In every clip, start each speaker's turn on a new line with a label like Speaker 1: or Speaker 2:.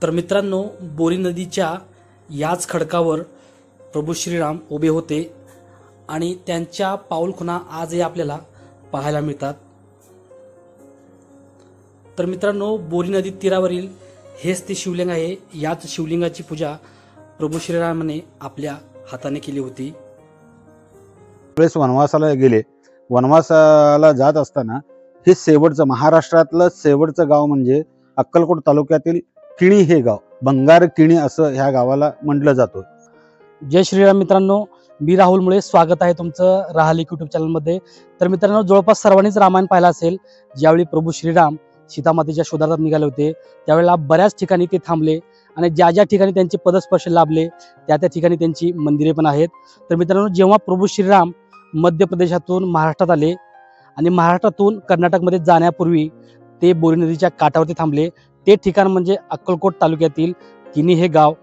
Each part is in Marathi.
Speaker 1: तर मित्रांनो, बोरी नदीच्या याच खडकावर प्रभू श्रीराम उभे होते आणि त्यांच्या पाऊलखुणा आजही आपल्याला पाहायला मिळतात। तर मित्रांनो, बोरी नदी तीरावरील हेच ते शिवलिंग आहे। याच शिवलिंगाची पूजा प्रभू श्रीरामाने आपल्या हाताने केली होती।
Speaker 2: वनवासाला गेले, वनवासाला जात असताना हे शेवटचं महाराष्ट्रातलं शेवटचं गाव म्हणजे अक्कलकोट तालुक्यातील किणी हे गाव, बंगार किणी असं ह्या गावाला म्हटलं जातं।
Speaker 1: जय श्रीराम मित्रांनो, मी राहुल मुळे स्वागत आहे तुमचं राहली यूट्यूब चॅनलमध्ये। तर मित्रांनो, जवळपास सर्वांनीच रामायण पाहिलं असेल। ज्यावेळी प्रभू श्रीराम सीतामातेच्या शोधात निघाले होते त्यावेळेला बऱ्याच ठिकाणी ते थांबले आणि ज्या ज्या ठिकाणी त्यांचे पदस्पर्श लाभले त्या त्या ठिकाणी त्यांची मंदिरे पण आहेत। तर मित्रांनो, जेव्हा प्रभू श्रीराम मध्य प्रदेशातून महाराष्ट्रात आले आणि महाराष्ट्रातून कर्नाटकमध्ये जाण्यापूर्वी ते बोरी नदीच्या काठावरती थांबले। ते ठिकाण म्हणजे अक्कलकोट तालुक्यातील किणी हे गाव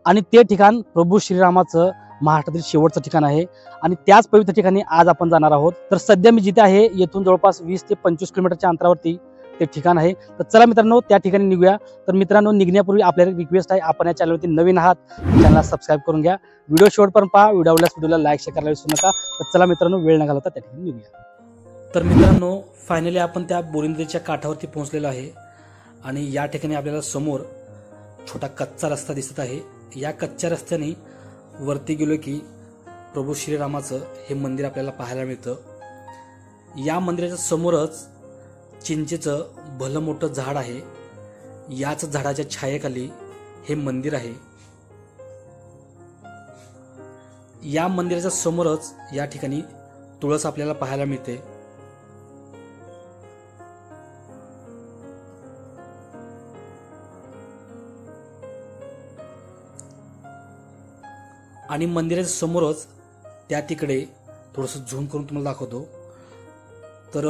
Speaker 1: आणि ते ठिकाण प्रभू श्रीरामाचं महाराष्ट्रातील शेवटचं ठिकाण आहे आणि त्याच पवित्र ठिकाणी आज आपण जाणार आहोत। तर सध्या मी जिथे आहे येथून जवळपास 20 ते 25 किलोमीटरच्या अंतरावरती ते ठिकाण आहे। तर चला मित्रांनो, त्या ठिकाणी निघूया। तर मित्रांनो, निघण्यापूर्वी आपल्याला रिक्वेस्ट आहे, आपण या चॅनलवरती नवीन आहात चॅनलला सबस्क्राईब करून घ्या, व्हिडिओ शेवटपर्यंत पहा, व्हिडिओला लाईक शेअर करायला विसरू नका। तर चला मित्रांनो, वेळ न घालवता त्या ठिकाणी निघूया। तर मित्रांनो, फायनली आपण त्या बोरी नदीच्या काठावरती पोहोचलेलो आहे आणि या ठिकाणी आपल्याला समोर छोटा कच्चा रस्ता दिसत आहे। या कच्च्या रस्त्याने वरती गेलो की प्रभू श्रीरामाचं हे मंदिर आपल्याला पाहायला मिळतं। या मंदिराच्या समोरच चिंचेचं भलं मोठं झाड आहे। याच झाडाच्या छायेखाली हे मंदिर आहे। या मंदिराच्या समोरच या ठिकाणी तुळस आपल्याला पाहायला मिळते। आणि मंदिराच्या समोरच त्या तिकडे थोडंसं झूम करून तुम्हाला दाखवतो। तर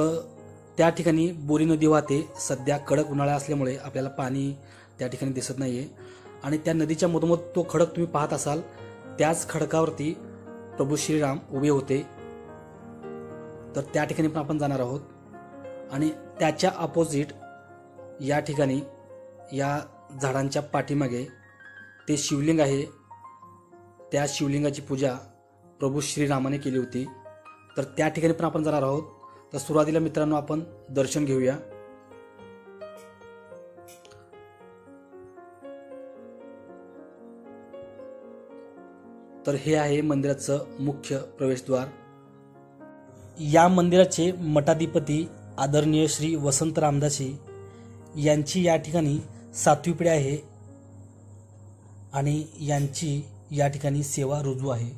Speaker 1: त्या ठिकाणी बोरी नदी वाहते। सध्या कडक उन्हाळा असल्यामुळे आपल्याला पाणी त्या ठिकाणी दिसत नाहीये आणि त्या नदीच्या मधोमध तो खडक तुम्ही पाहत असाल, त्याच खडकावरती प्रभू श्रीराम उभे होते। तर त्या ठिकाणी पण आपण जाणार आहोत आणि त्याच्या अपोजिट या ठिकाणी या झाडांच्या पाठीमागे ते शिवलिंग आहे। त्या शिवलिंगाची पूजा प्रभू श्रीरामाने केली होती। तर त्या ठिकाणी पण आपण जाणार आहोत। तर सुरुवातीला मित्रांनो, आपण दर्शन घेऊया। तर हे आहे मंदिराचं मुख्य प्रवेशद्वार। या मंदिराचे मठाधिपती आदरणीय श्री वसंत रामदासी यांची या ठिकाणी 7वी पिढी आहे आणि यांची या ठिकाणी सेवा रुजू आहे।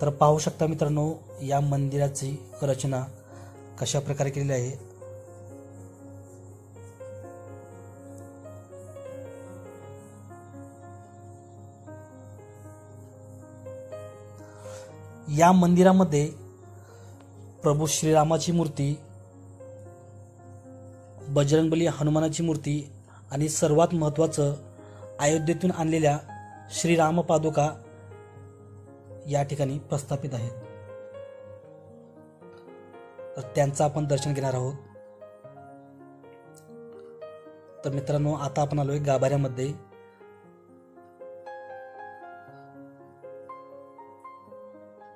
Speaker 1: तर पाहू शकता मित्रांनो, या मंदिराची रचना कशा प्रकारे केलेली आहे। या मंदिरामध्ये प्रभू श्रीरामाची मूर्ती, बजरंगबली हनुमानाची मूर्ती आणि सर्वात महत्त्वाचं अयोध्येतून आणलेल्या श्रीराम पादुका या ठिकाणी प्रस्थापित आहेत। तर त्यांचं आपण दर्शन घेणार आहोत। तर मित्रांनो, आता आपण आलोय गाभाऱ्यामध्ये।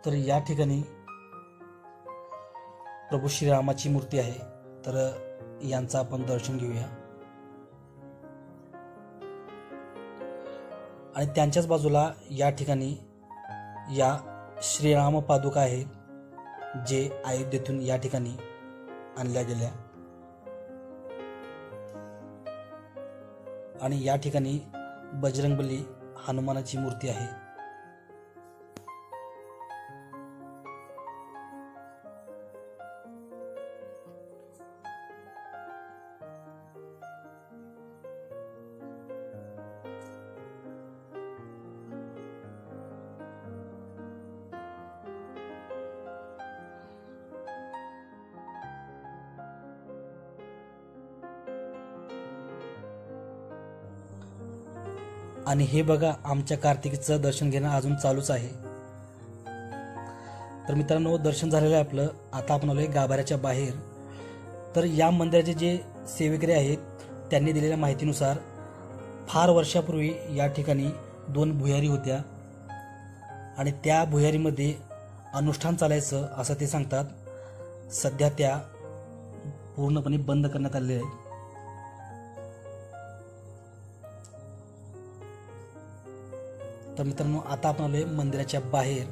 Speaker 1: तर या ठिकाणी प्रभू श्रीरामाची मूर्ती आहे। तर यांचं आपण दर्शन घेऊया आणि त्यांच्याच बाजूला या ठिकाणी या श्रीराम पादुका आहेत जे अयोध्येतून या ठिकाणी आणल्या गेल्या आणि या ठिकाणी बजरंगबली हनुमानाची मूर्ती आहे। आणि हे बघा, आमच्या कार्तिकीचं दर्शन घेणं अजून चालूच आहे। तर मित्रांनो, दर्शन झालेलं आहे आपलं। आता आपण आलोय गाभाऱ्याच्या बाहेर तर या मंदिराचे जे सेवेकरी आहेत त्यांनी दिलेल्या माहितीनुसार फार वर्षापूर्वी या ठिकाणी 2 भुयारी होत्या आणि त्या भुयारीमध्ये अनुष्ठान चालायचं असं ते सांगतात. सध्या त्या पूर्णपणे बंद करण्यात आलेल्या आहेत. तर मित्रांनो, आता आपण आलोय मंदिराच्या बाहेर.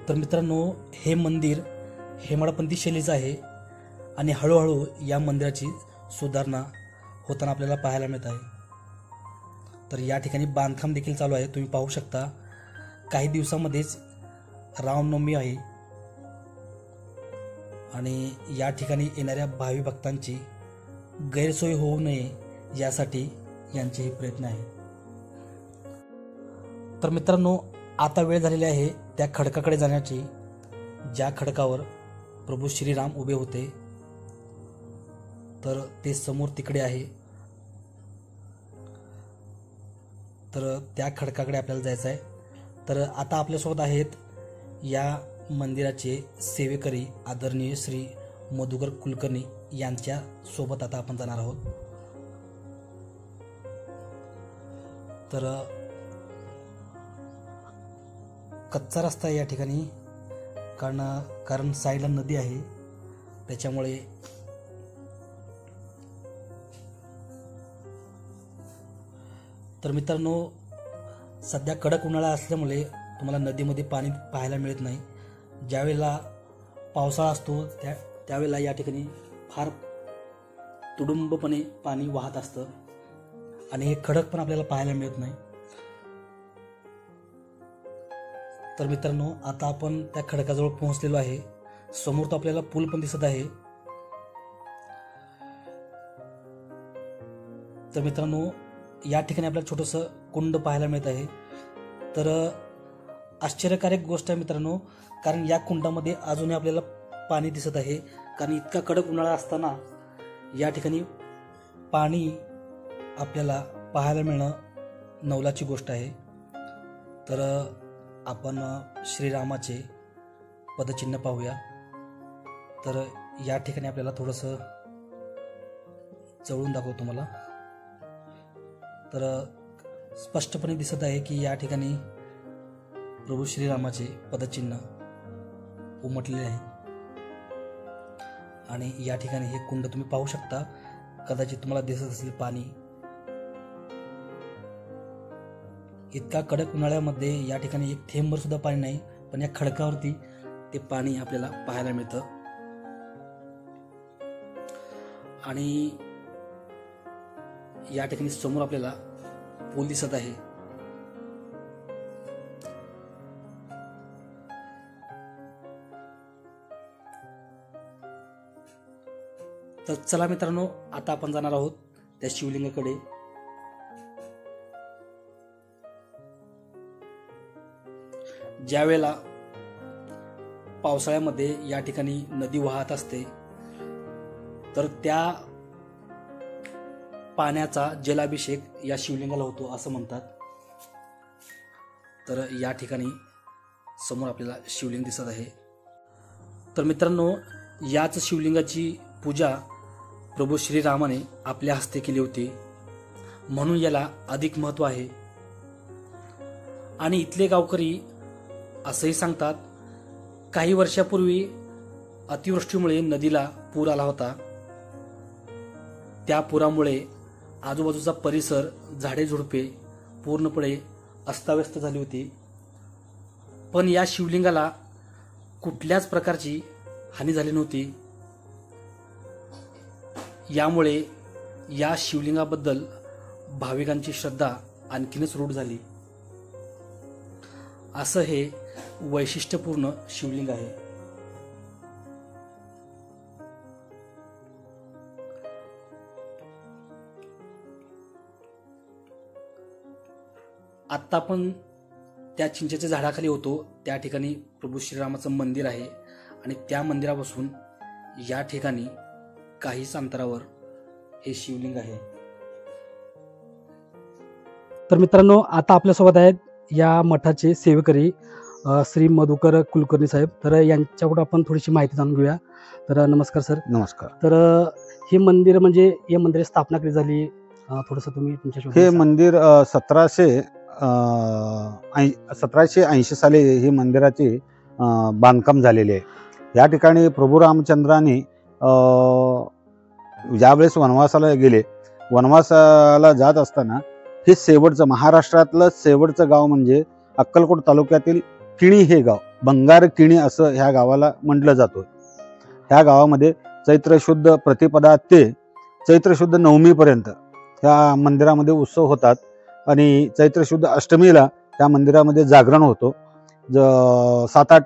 Speaker 1: तर मित्रांनो, हे मंदिर हेमाडपंथी शैलीचं आहे आणि हळूहळू या मंदिराची सुधारणा होताना आपल्याला पाहायला मिळत आहे. तर या ठिकाणी बांधकाम देखील चालू आहे. तुम्ही पाहू शकता, काही दिवसामध्येच रामनवमी आहे आणि या ठिकाणी येणाऱ्या भावी भक्तांची गैरसोय होऊ नये यासाठी यांचे हे प्रयत्न आहे. तर मित्रांनो, आता वेळ झालेली आहे त्या खडकाकडे जाण्याची, ज्या खडकावर प्रभू श्रीराम उभे होते. तर ते समोर तिकडे आहे. तर त्या खडकाकडे आपल्याला जायचं आहे. तर आता आपल्यासोबत आहेत या मंदिराचे सेवेकरी आदरणीय श्री मधुकर कुलकर्णी यांच्या सोबत आता आपण जाणार आहोत. तर कच्चा रस्ता आहे या ठिकाणी, कारण साईडला नदी आहे त्याच्यामुळे. तर मित्रांनो, सध्या कडक उन्हाळा असल्यामुळे तुम्हाला नदीमध्ये पाणी पाहायला मिळत नाही. ज्यावेळेला पावसाळा असतो त्यावेळेला या ठिकाणी फार तुडुंबपणे पाणी वाहत असतं आणि हे खडक पण आपल्याला पाहायला मिळत नाही. तर मित्रांनो, आता आपण त्या खडकाजवळ पोहोचलेलो आहे. समोर तो आपल्याला पूल पण दिसत आहे. तर मित्रांनो, या ठिकाणी आपल्याला छोटंसं कुंड पाहायला मिळत आहे. तर आश्चर्यकारक गोष्ट आहे मित्रांनो, कारण या कुंडामध्ये अजूनही आपल्याला पाणी दिसत आहे. कारण इतका कडक उन्हाळा असताना या ठिकाणी पाणी आपल्याला पाहायला मिळणं नवलाची गोष्ट आहे. तर आपण श्रीरामाचे पदचिन्ह पाहूया. तर या ठिकाणी आपल्याला थोडंसं जवळून दाखवतो तुम्हाला. तर स्पष्टपणे दिसत आहे की या ठिकाणी प्रभू श्रीरामाचे पदचिन्ह उमटलेले आहे आणि या ठिकाणी हे कुंड तुम्ही पाहू शकता. कदाचित तुम्हाला दिसत असेल पाणी. इतका कडक उन्हाळ्यामध्ये या ठिकाणी एक थेंबभर सुद्धा पाणी नाही, पण या खडकावरती ते पाणी आपल्याला पाहायला मिळतं. आणि या ठिकाणी समोर आपल्याला पूल दिसत आहे. तर चला मित्रांनो, आता आपण जाणार आहोत त्या शिवलिंगाकडे. ज्यावेळेला पावसाळ्यामध्ये या ठिकाणी नदी वाहत असते तर त्या पाण्याचा जलाभिषेक या शिवलिंगाला होतो असं म्हणतात. तर या ठिकाणी समोर आपल्याला शिवलिंग दिसत आहे. तर मित्रांनो, याच शिवलिंगाची पूजा प्रभू श्रीरामाने आपल्या हस्ते केली होती, म्हणून याला अधिक महत्त्व आहे. आणि इथले गावकरी असंही सांगतात, काही वर्षापूर्वी अतिवृष्टीमुळे नदीला पूर आला होता. त्या पुरामुळे आजूबाजूचा परिसर, झाडे झुडपे पूर्णपणे अस्ताव्यस्त झाली होती. पण या शिवलिंगाला कुठल्याच प्रकारची हानी झाली नव्हती. यामुळे या शिवलिंगाबद्दल भाविकांची श्रद्धा आणखीनच रूढ झाली. असं हे वैशिष्ट्यपूर्ण शिवलिंग आहे. आत्ता आपण त्या चिंचेच्या झाडाखाली होतो. त्या ठिकाणी प्रभू श्रीरामाचं मंदिर आहे आणि त्या मंदिरापासून या ठिकाणी काहीच अंतरावर हे शिवलिंग आहे. तर मित्रांनो, आता आपल्यासोबत आहेत या मठाचे सेवेकरी श्री मधुकर कुलकर्णी साहेब. तर यांच्याकडून आपण थोडीशी माहिती जाणून घेऊया. तर नमस्कार सर.
Speaker 2: नमस्कार.
Speaker 1: तर हे मंदिर म्हणजे या मंदिराची स्थापना कधी झाली, थोडंसं तुम्ही तुमच्या
Speaker 2: हे
Speaker 1: शोधानुसार-
Speaker 2: मंदिर 1780 साली ही मंदिराची बांधकाम झालेली आहे. या ठिकाणी प्रभू रामचंद्रांनी ज्यावेळेस वनवासाला गेले, वनवासाला जात असताना हे शेवटचं महाराष्ट्रातलं शेवटचं गाव म्हणजे अक्कलकोट तालुक्यातील किणी हे गाव, बंगार किणी असं ह्या गावाला म्हटलं जातं. ह्या गावामध्ये चैत्र शुद्ध प्रतिपदा ते चैत्र शुद्ध नवमीपर्यंत ह्या मंदिरामध्ये उत्सव होतात आणि चैत्र शुद्ध अष्टमीला त्या मंदिरामध्ये जागरण होतो. 7-8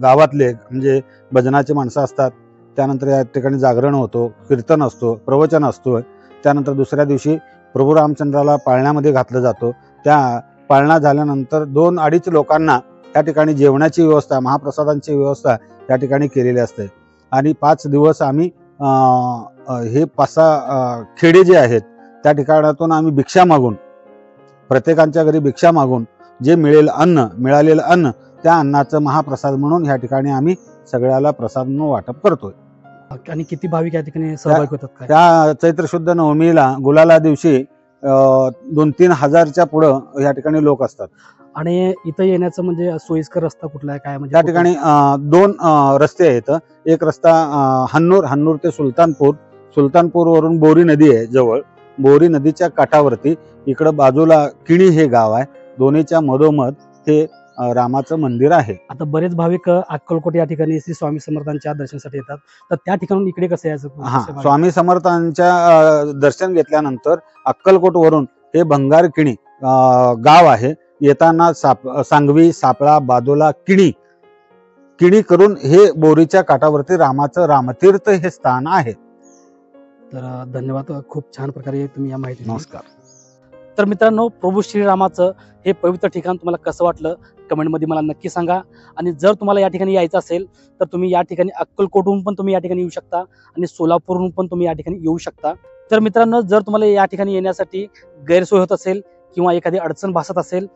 Speaker 2: गावातले म्हणजे भजनाचे माणसं असतात. त्यानंतर या ठिकाणी जागरण होतो, कीर्तन असतो, प्रवचन असतो. त्यानंतर दुसऱ्या दिवशी प्रभू रामचंद्राला पाळण्यामध्ये घातलं जातं. त्या पाळणा झाल्यानंतर 2-2.5 लोकांना त्या ठिकाणी जेवणाची व्यवस्था, महाप्रसादांची व्यवस्था या ठिकाणी केलेली असते. आणि 5 दिवस आम्ही हे 5-6 खेडे जे आहेत त्या ठिकाणातून आम्ही भिक्षा मागून, प्रत्येकांच्या घरी भिक्षा मागून जे मिळालेलं अन्न त्या अन्नाचं महाप्रसाद म्हणून या ठिकाणी आम्ही सगळ्याला प्रसाद म्हणून वाटप करतोय.
Speaker 1: आणि किती भाविक या ठिकाणी सहभागी होतात काय?
Speaker 2: त्या चैत्र शुद्ध नवमीला गुलाला दिवशी 2-3 हजारच्या पुढं या ठिकाणी लोक असतात.
Speaker 1: आणि इथं येण्याचं म्हणजे सोयीस्कर रस्ता कुठला आहे काय? म्हणजे
Speaker 2: त्या ठिकाणी 2 रस्ते आहेत. एक रस्ता हन्नूर ते सुलतानपूर वरून बोरी नदी आहे जवळ. बोरी नदीच्या काठावरती इकडं बाजूला किणी हे गाव आहे. दोन्हीच्या मधोमध हे रामाचं मंदिर आहे.
Speaker 1: आता बरेच भाविक अक्कलकोट या ठिकाणी श्री स्वामी समर्थांच्या दर्शनासाठी येतात, तर त्या ठिकाणून इकडे कसं यायचं?
Speaker 2: हा, स्वामी समर्थांच्या दर्शन घेतल्यानंतर अक्कलकोट वरून हे भंगार किणी गाव आहे. येताना सांगवी, सापळा, बादोला, किणी करून हे बोरीच्या काठावरती रामाचं रामतीर्थ हे स्थान आहे.
Speaker 1: तर धन्यवाद, खूप छान प्रकारे तुम्ही या माहिती.
Speaker 2: नमस्कार.
Speaker 1: तर मित्रांनो, प्रभू श्रीरामाचं हे पवित्र ठिकाण तुम्हाला कसं वाटलं कमेंटमध्ये मला नक्की सांगा. आणि जर तुम्हाला या ठिकाणी यायचं असेल तर तुम्ही या ठिकाणी अक्कलकोटहून पण तुम्ही या ठिकाणी येऊ शकता आणि सोलापूरहून पण तुम्ही या ठिकाणी येऊ शकता. तर मित्रांनो, जर तुम्हाला या ठिकाणी येण्यासाठी गैरसोय होत असेल किंवा एखादी अडचण भासत असेल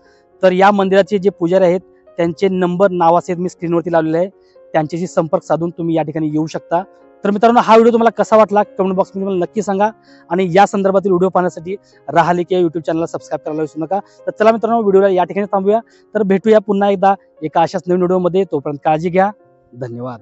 Speaker 1: तर या मंदिराचे जे पुजारी आहेत त्यांचे नंबर नावासहित मी स्क्रीनवरती लावलेले आहे, त्यांच्याशी संपर्क साधून तुम्ही या ठिकाणी येऊ शकता. तर मित्रांनो, हा व्हिडिओ तुम्हाला कसा वाटला कमेंट बॉक्समध्ये मला नक्की सांगा. आणि या संदर्भातील व्हिडिओ पाहण्यासाठी राहलिक या युट्यूब चॅनलला सबस्क्राईब करायला विसरू नका. तर चला मित्रांनो, व्हिडिओला या ठिकाणी थांबूया. तर भेटूया पुन्हा एकदा एका अशाच नवीन व्हिडिओमध्ये. तोपर्यंत काळजी घ्या. धन्यवाद.